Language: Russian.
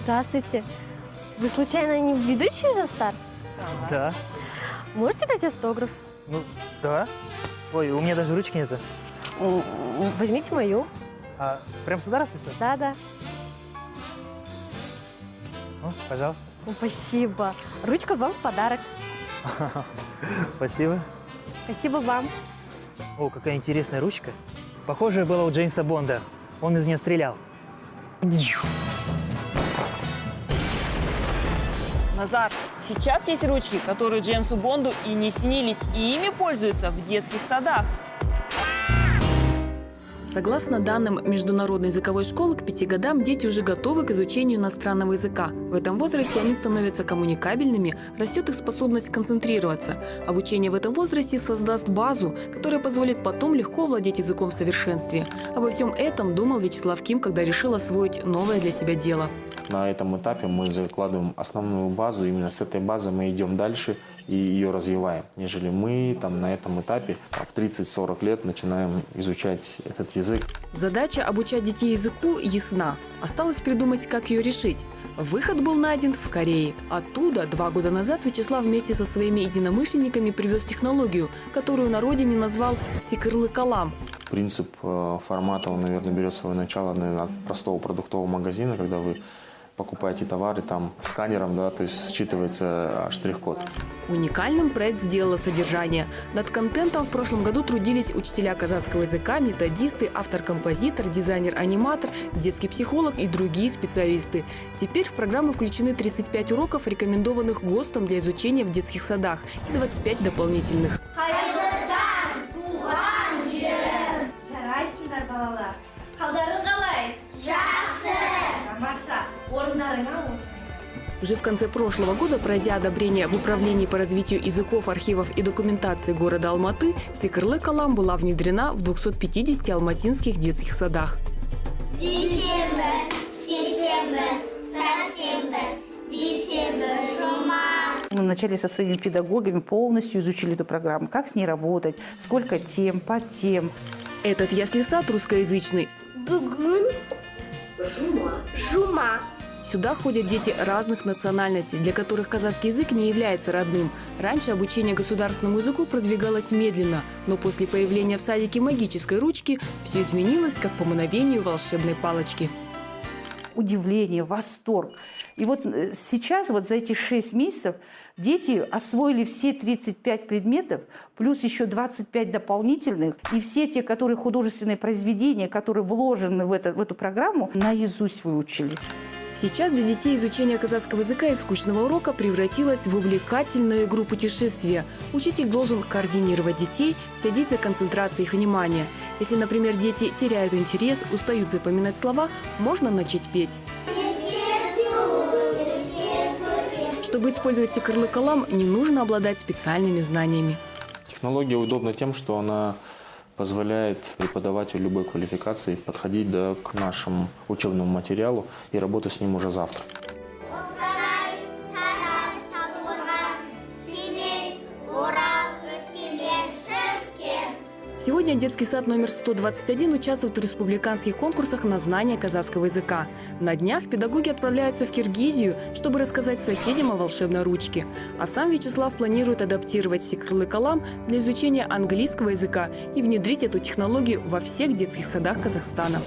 Здравствуйте. Вы случайно не ведущий Жастар? Да. Можете дать автограф? Ну, да. Ой, у меня даже ручки нету. Возьмите мою. А прям сюда расписать? Да-да. Ну, пожалуйста. Спасибо. Ручка вам в подарок. Спасибо. Спасибо вам. О, какая интересная ручка. Похожая была у Джеймса Бонда. Он из нее стрелял. Назар, сейчас есть ручки, которые Джеймсу Бонду и не снились, и ими пользуются в детских садах. Согласно данным Международной языковой школы, к 5 годам дети уже готовы к изучению иностранного языка. В этом возрасте они становятся коммуникабельными, растет их способность концентрироваться. Обучение в этом возрасте создаст базу, которая позволит потом легко владеть языком в совершенстве. Обо всем этом думал Вячеслав Ким, когда решил освоить новое для себя дело. На этом этапе мы закладываем основную базу, именно с этой базы мы идем дальше и ее развиваем, нежели мы на этом этапе в 30-40 лет начинаем изучать этот язык. Задача обучать детей языку ясна. Осталось придумать, как ее решить. Выход был найден в Корее. Оттуда 2 года назад Вячеслав вместе со своими единомышленниками привез технологию, которую на родине назвал «Сикырлы калам». Принцип формата, он, наверное, берет свое начало, от простого продуктового магазина, когда вы покупаете товары там сканером, да, то есть считывается штрих-код. Уникальным проект сделало содержание. Над контентом в прошлом году трудились учителя казахского языка, методисты, автор-композитор, дизайнер-аниматор, детский психолог и другие специалисты. Теперь в программу включены 35 уроков, рекомендованных ГОСТом для изучения в детских садах, и 25 дополнительных. Уже в конце прошлого года, пройдя одобрение в Управлении по развитию языков, архивов и документации города Алматы, Сикырлы калам была внедрена в 250 алматинских детских садах. Мы вначале со своими педагогами полностью изучили эту программу, как с ней работать, сколько тем, по тем. Этот ясли-сад русскоязычный. Жума. Сюда ходят дети разных национальностей, для которых казахский язык не является родным. Раньше обучение государственному языку продвигалось медленно, но после появления в садике магической ручки все изменилось, как по мановению волшебной палочки. Удивление, восторг. И вот сейчас, за эти 6 месяцев, дети освоили все 35 предметов, плюс еще 25 дополнительных. И все те, которые художественные произведения, которые вложены в эту программу, наизусть выучили. Сейчас для детей изучение казахского языка из скучного урока превратилось в увлекательную игру путешествия. Учитель должен координировать детей, следить за концентрацией их внимания. Если, например, дети теряют интерес, устают запоминать слова, можно начать петь. Чтобы использовать Сикырлы калам, не нужно обладать специальными знаниями. Технология удобна тем, что она позволяет преподавателю любой квалификации подходить к нашему учебному материалу и работать с ним уже завтра. Сегодня детский сад номер 121 участвует в республиканских конкурсах на знание казахского языка. На днях педагоги отправляются в Киргизию, чтобы рассказать соседям о волшебной ручке. А сам Вячеслав планирует адаптировать Сикырлы калам для изучения английского языка и внедрить эту технологию во всех детских садах Казахстана.